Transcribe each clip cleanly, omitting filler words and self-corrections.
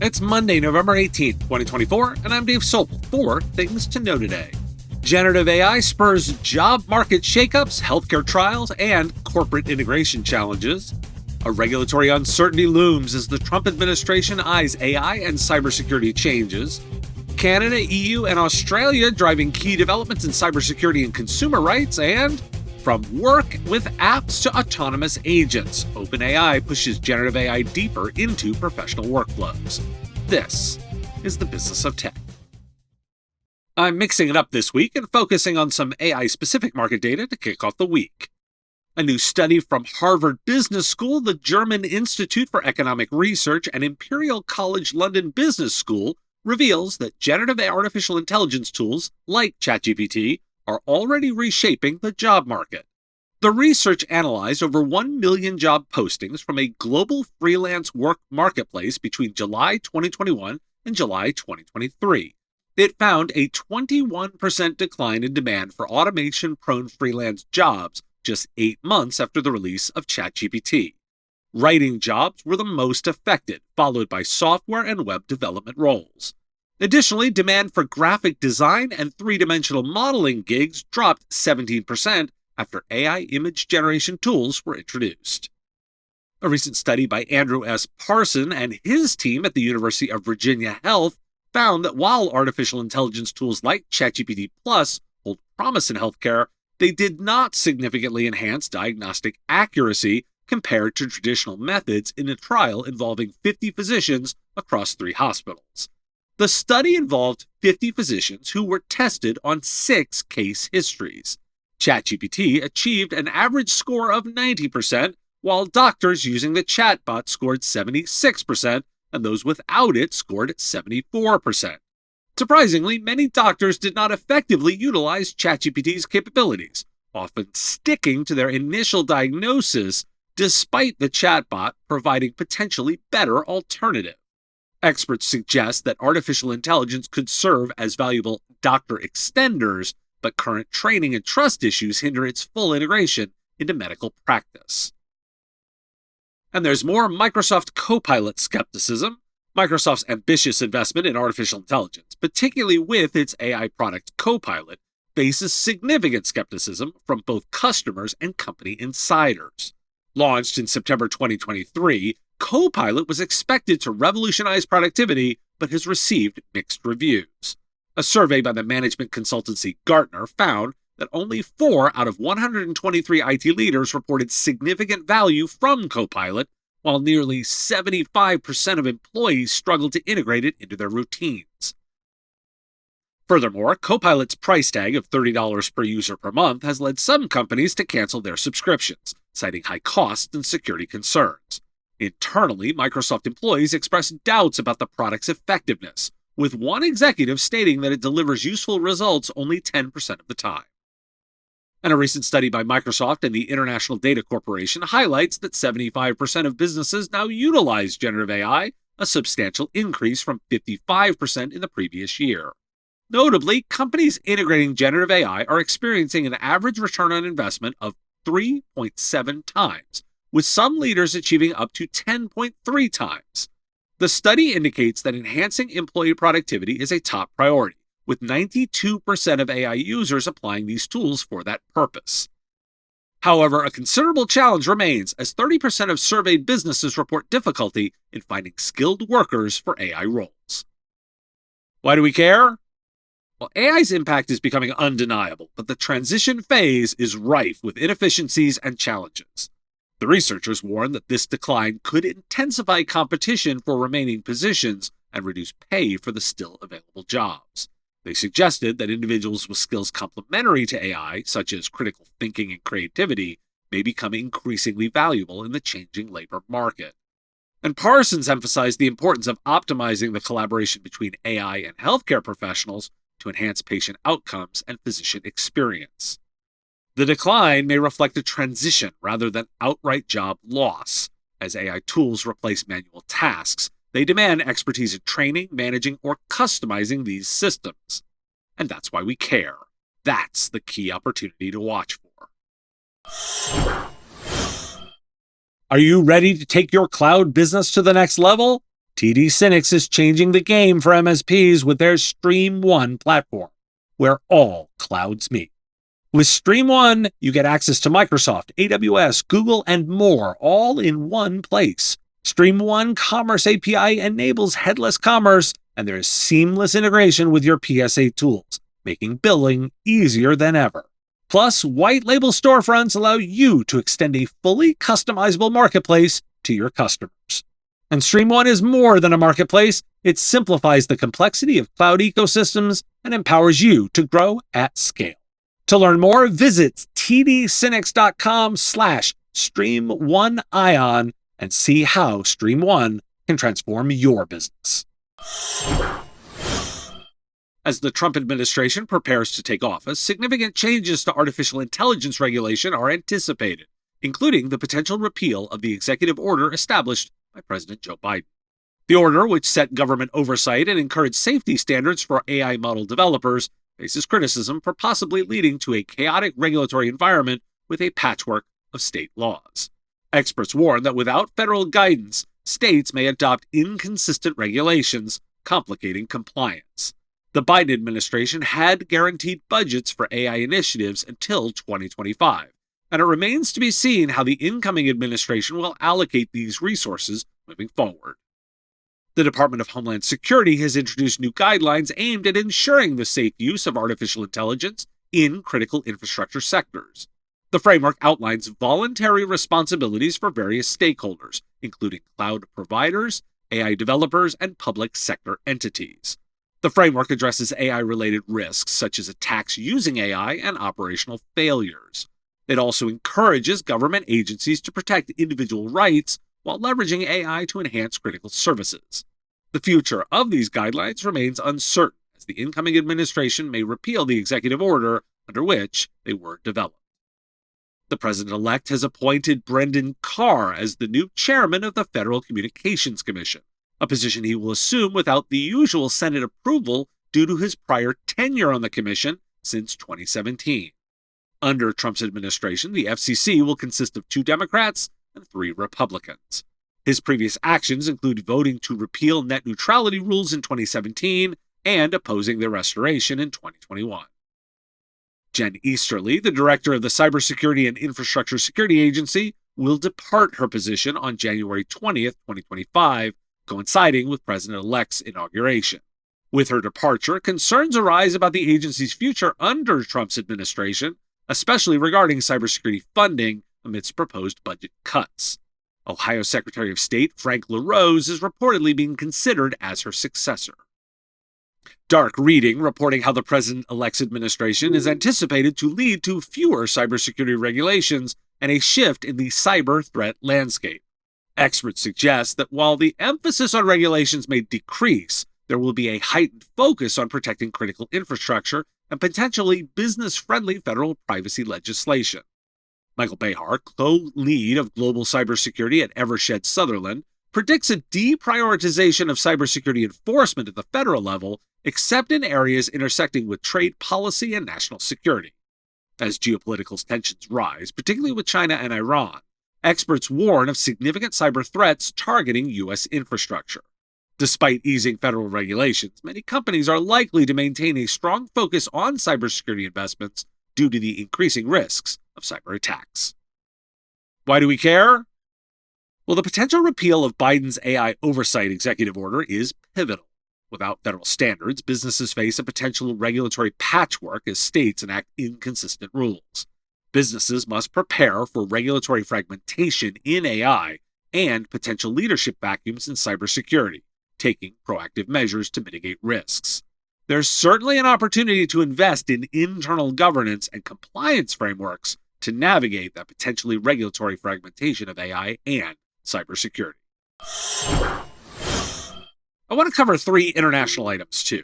It's Monday, November 18th, 2024, and I'm Dave Sobel. 4 things to know today. Generative AI spurs job market shakeups, healthcare trials, and corporate integration challenges. A regulatory uncertainty looms as the Trump administration eyes AI and cybersecurity changes. Canada, EU, and Australia driving key developments in cybersecurity and consumer rights. And from work with apps to autonomous agents, OpenAI pushes generative AI deeper into professional workflows. This is the business of tech. I'm mixing it up this week and focusing on some AI-specific market data to kick off the week. A new study from Harvard Business School, the German Institute for Economic Research, and Imperial College London Business School reveals that generative artificial intelligence tools like ChatGPT are already reshaping the job market. The research analyzed over 1 million job postings from a global freelance work marketplace between July 2021 and July 2023. It found a 21% decline in demand for automation-prone freelance jobs just 8 months after the release of ChatGPT. Writing jobs were the most affected, followed by software and web development roles. Additionally, demand for graphic design and three-dimensional modeling gigs dropped 17% after AI image generation tools were introduced. A recent study by Andrew S. Parson and his team at the University of Virginia Health found that while artificial intelligence tools like ChatGPT Plus hold promise in healthcare, they did not significantly enhance diagnostic accuracy compared to traditional methods in a trial involving 50 physicians across 3 hospitals. The study involved 50 physicians who were tested on 6 case histories. ChatGPT achieved an average score of 90%, while doctors using the chatbot scored 76%, and those without it scored 74%. Surprisingly, many doctors did not effectively utilize ChatGPT's capabilities, often sticking to their initial diagnosis despite the chatbot providing potentially better alternative. Experts suggest that artificial intelligence could serve as valuable doctor extenders, but current training and trust issues hinder its full integration into medical practice. And there's more Microsoft Copilot skepticism. Microsoft's ambitious investment in artificial intelligence, particularly with its AI product Copilot, faces significant skepticism from both customers and company insiders. Launched in September 2023, Copilot was expected to revolutionize productivity, but has received mixed reviews. A survey by the management consultancy Gartner found that only 4 out of 123 IT leaders reported significant value from Copilot, while nearly 75% of employees struggled to integrate it into their routines. Furthermore, Copilot's price tag of $30 per user per month has led some companies to cancel their subscriptions, citing high costs and security concerns. Internally, Microsoft employees expressed doubts about the product's effectiveness, with one executive stating that it delivers useful results only 10% of the time. And a recent study by Microsoft and the International Data Corporation highlights that 75% of businesses now utilize generative AI, a substantial increase from 55% in the previous year. Notably, companies integrating generative AI are experiencing an average return on investment of 3.7 times, with some leaders achieving up to 10.3 times. The study indicates that enhancing employee productivity is a top priority, with 92% of AI users applying these tools for that purpose. However, a considerable challenge remains, as 30% of surveyed businesses report difficulty in finding skilled workers for AI roles. Why do we care? Well, AI's impact is becoming undeniable, but the transition phase is rife with inefficiencies and challenges. The researchers warn that this decline could intensify competition for remaining positions and reduce pay for the still available jobs. They suggested that individuals with skills complementary to AI, such as critical thinking and creativity, may become increasingly valuable in the changing labor market. And Parsons emphasized the importance of optimizing the collaboration between AI and healthcare professionals to enhance patient outcomes and physician experience. The decline may reflect a transition rather than outright job loss. As AI tools replace manual tasks, they demand expertise in training, managing, or customizing these systems. And that's why we care. That's the key opportunity to watch for. Are you ready to take your cloud business to the next level? TD SYNNEX is changing the game for MSPs with their Stream One platform, where all clouds meet. With Stream One, you get access to Microsoft, AWS, Google, and more, all in one place. Stream One Commerce API enables headless commerce, and there is seamless integration with your PSA tools, making billing easier than ever. Plus, white label storefronts allow you to extend a fully customizable marketplace to your customers. And Stream One is more than a marketplace. It simplifies the complexity of cloud ecosystems and empowers you to grow at scale. To learn more, visit tdsynnex.com/StreamOneIon and see how Stream One can transform your business. As the Trump administration prepares to take office, significant changes to artificial intelligence regulation are anticipated, including the potential repeal of the executive order established by President Joe Biden. The order, which set government oversight and encouraged safety standards for AI model developers, faces criticism for possibly leading to a chaotic regulatory environment with a patchwork of state laws. Experts warn that without federal guidance, states may adopt inconsistent regulations, complicating compliance. The Biden administration had guaranteed budgets for AI initiatives until 2025, and it remains to be seen how the incoming administration will allocate these resources moving forward. The Department of Homeland Security has introduced new guidelines aimed at ensuring the safe use of artificial intelligence in critical infrastructure sectors. The framework outlines voluntary responsibilities for various stakeholders, including cloud providers, AI developers, and public sector entities. The framework addresses AI-related risks, such as attacks using AI and operational failures. It also encourages government agencies to protect individual rights while leveraging AI to enhance critical services. The future of these guidelines remains uncertain, as the incoming administration may repeal the executive order under which they were developed. The president-elect has appointed Brendan Carr as the new chairman of the Federal Communications Commission, a position he will assume without the usual Senate approval due to his prior tenure on the commission since 2017. Under Trump's administration, the FCC will consist of 2 Democrats and 3 Republicans. His previous actions include voting to repeal net neutrality rules in 2017 and opposing their restoration in 2021. Jen Easterly, the director of the Cybersecurity and Infrastructure Security Agency, will depart her position on January 20th, 2025, coinciding with President-elect's inauguration. With her departure, concerns arise about the agency's future under Trump's administration, especially regarding cybersecurity funding amidst proposed budget cuts. Ohio Secretary of State Frank LaRose is reportedly being considered as her successor. Dark reading reporting how the president-elect's administration is anticipated to lead to fewer cybersecurity regulations and a shift in the cyber threat landscape. Experts suggest that while the emphasis on regulations may decrease, there will be a heightened focus on protecting critical infrastructure and potentially business-friendly federal privacy legislation. Michael Behar, co-lead of global cybersecurity at Evershed Sutherland, predicts a deprioritization of cybersecurity enforcement at the federal level, except in areas intersecting with trade policy and national security. As geopolitical tensions rise, particularly with China and Iran, experts warn of significant cyber threats targeting U.S. infrastructure. Despite easing federal regulations, many companies are likely to maintain a strong focus on cybersecurity investments due to the increasing risks of cyber attacks. Why do we care? Well, the potential repeal of Biden's AI oversight executive order is pivotal. Without federal standards, businesses face a potential regulatory patchwork as states enact inconsistent rules. Businesses must prepare for regulatory fragmentation in AI and potential leadership vacuums in cybersecurity, taking proactive measures to mitigate risks. There's certainly an opportunity to invest in internal governance and compliance frameworks to navigate that potentially regulatory fragmentation of AI and cybersecurity. I want to cover 3 international items too.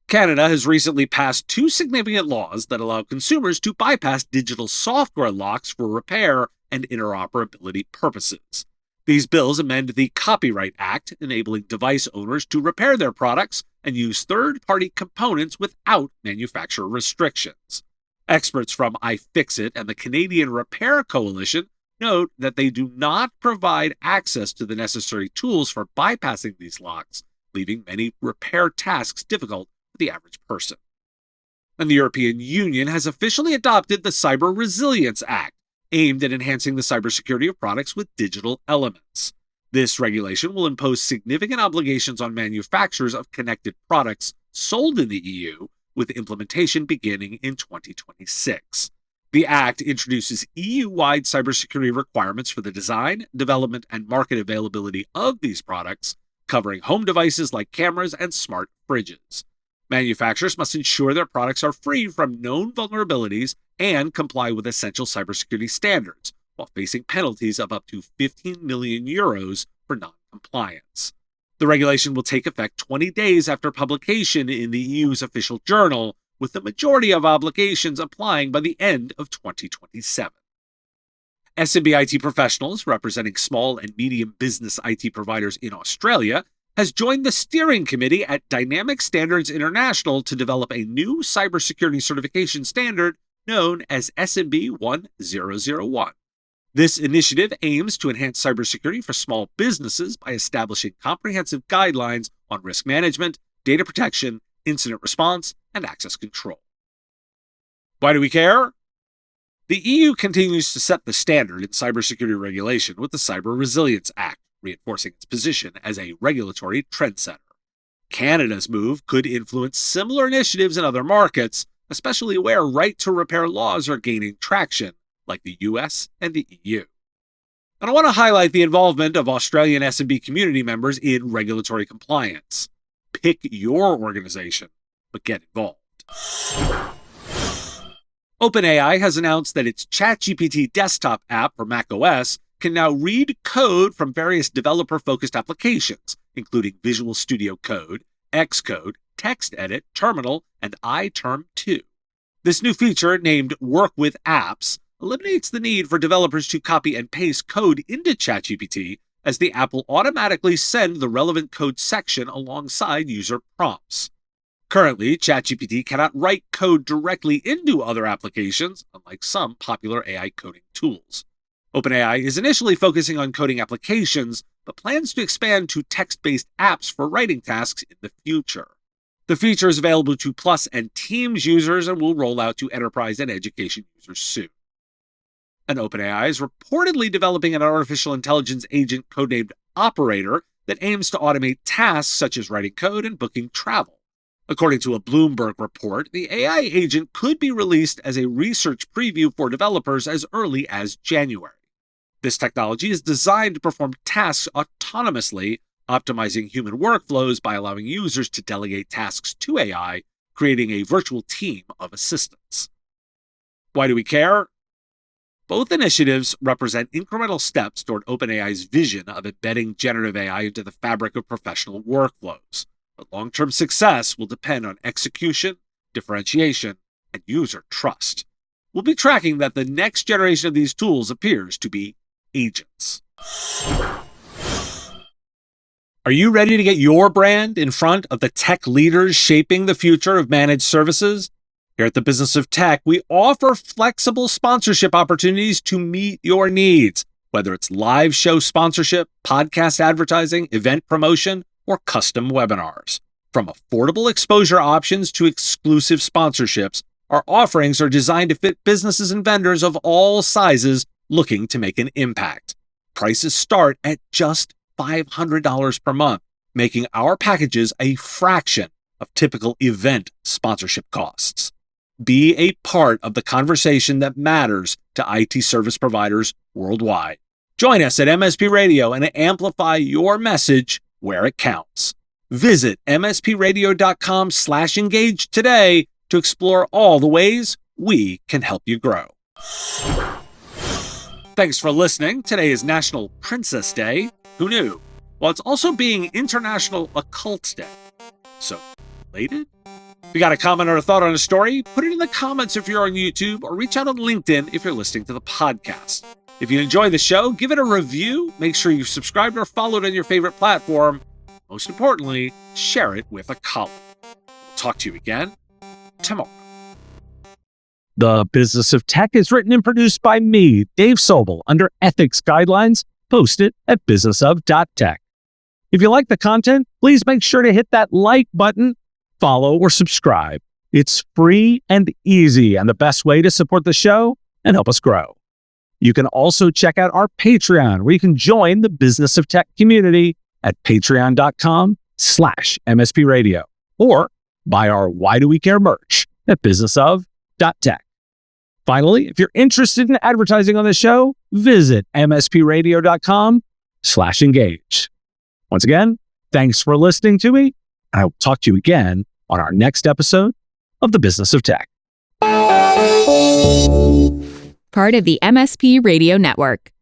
Canada has recently passed 2 significant laws that allow consumers to bypass digital software locks for repair and interoperability purposes. These bills amend the Copyright Act, enabling device owners to repair their products and use third-party components without manufacturer restrictions. Experts from iFixit and the Canadian Repair Coalition Note that they do not provide access to the necessary tools for bypassing these locks, leaving many repair tasks difficult for the average person. And the European Union has officially adopted the Cyber Resilience Act, aimed at enhancing the cybersecurity of products with digital elements. This regulation will impose significant obligations on manufacturers of connected products sold in the EU, with implementation beginning in 2026. The Act introduces EU-wide cybersecurity requirements for the design, development, and market availability of these products, covering home devices like cameras and smart fridges. Manufacturers must ensure their products are free from known vulnerabilities and comply with essential cybersecurity standards, while facing penalties of up to 15 million euros for non-compliance. The regulation will take effect 20 days after publication in the EU's official journal, with the majority of obligations applying by the end of 2027. SMB IT professionals representing small and medium business IT providers in Australia has joined the steering committee at Dynamic Standards International to develop a new cybersecurity certification standard known as SMB 1001. This initiative aims to enhance cybersecurity for small businesses by establishing comprehensive guidelines on risk management, data protection, incident response, and access control. Why do we care? The EU continues to set the standard in cybersecurity regulation with the Cyber Resilience Act, reinforcing its position as a regulatory trendsetter. Canada's move could influence similar initiatives in other markets, especially where right-to-repair laws are gaining traction, like the US and the EU. And I want to highlight the involvement of Australian SMB community members in regulatory compliance. Pick your organization, but get involved. OpenAI has announced that its ChatGPT desktop app for macOS can now read code from various developer-focused applications, including Visual Studio Code, Xcode, TextEdit, Terminal, and iTerm 2. This new feature, named Work with Apps, eliminates the need for developers to copy and paste code into ChatGPT, as the app will automatically send the relevant code section alongside user prompts. Currently, ChatGPT cannot write code directly into other applications, unlike some popular AI coding tools. OpenAI is initially focusing on coding applications, but plans to expand to text-based apps for writing tasks in the future. The feature is available to Plus and Teams users and will roll out to enterprise and education users soon. And OpenAI is reportedly developing an artificial intelligence agent codenamed Operator that aims to automate tasks such as writing code and booking travel. According to a Bloomberg report, the AI agent could be released as a research preview for developers as early as January. This technology is designed to perform tasks autonomously, optimizing human workflows by allowing users to delegate tasks to AI, creating a virtual team of assistants. Why do we care? Both initiatives represent incremental steps toward OpenAI's vision of embedding generative AI into the fabric of professional workflows. But long-term success will depend on execution, differentiation, and user trust. We'll be tracking that the next generation of these tools appears to be agents. Are you ready to get your brand in front of the tech leaders shaping the future of managed services? Here at the Business of Tech, we offer flexible sponsorship opportunities to meet your needs, whether it's live show sponsorship, podcast advertising, event promotion, or custom webinars. From affordable exposure options to exclusive sponsorships, our offerings are designed to fit businesses and vendors of all sizes looking to make an impact. Prices start at just $500 per month, making our packages a fraction of typical event sponsorship costs. Be a part of the conversation that matters to IT service providers worldwide. Join us at MSP Radio and amplify your message where it counts. Visit mspradio.com/engage today to explore all the ways we can help you grow. Thanks for listening. Today is National Princess Day. Who knew? Well, it's also being International Occult Day. So, related? If you got a comment or a thought on a story, put it in the comments if you're on YouTube, or reach out on LinkedIn if you're listening to the podcast. If you enjoy the show, give it a review, make sure you've subscribed or followed on your favorite platform. Most importantly, share it with a colleague. We'll talk to you again tomorrow. The Business of Tech is written and produced by me, Dave Sobel, under ethics guidelines posted at businessof.tech. If you like the content, please make sure to hit that like button, follow, or subscribe. It's free and easy and the best way to support the show and help us grow. You can also check out our Patreon, where you can join the Business of Tech community at patreon.com/MSP Radio, or buy our Why Do We Care merch at businessof.tech. Finally, if you're interested in advertising on the show, visit mspradio.com/engage. Once again, thanks for listening to me, and I will talk to you again on our next episode of The Business of Tech. Part of the MSP Radio Network.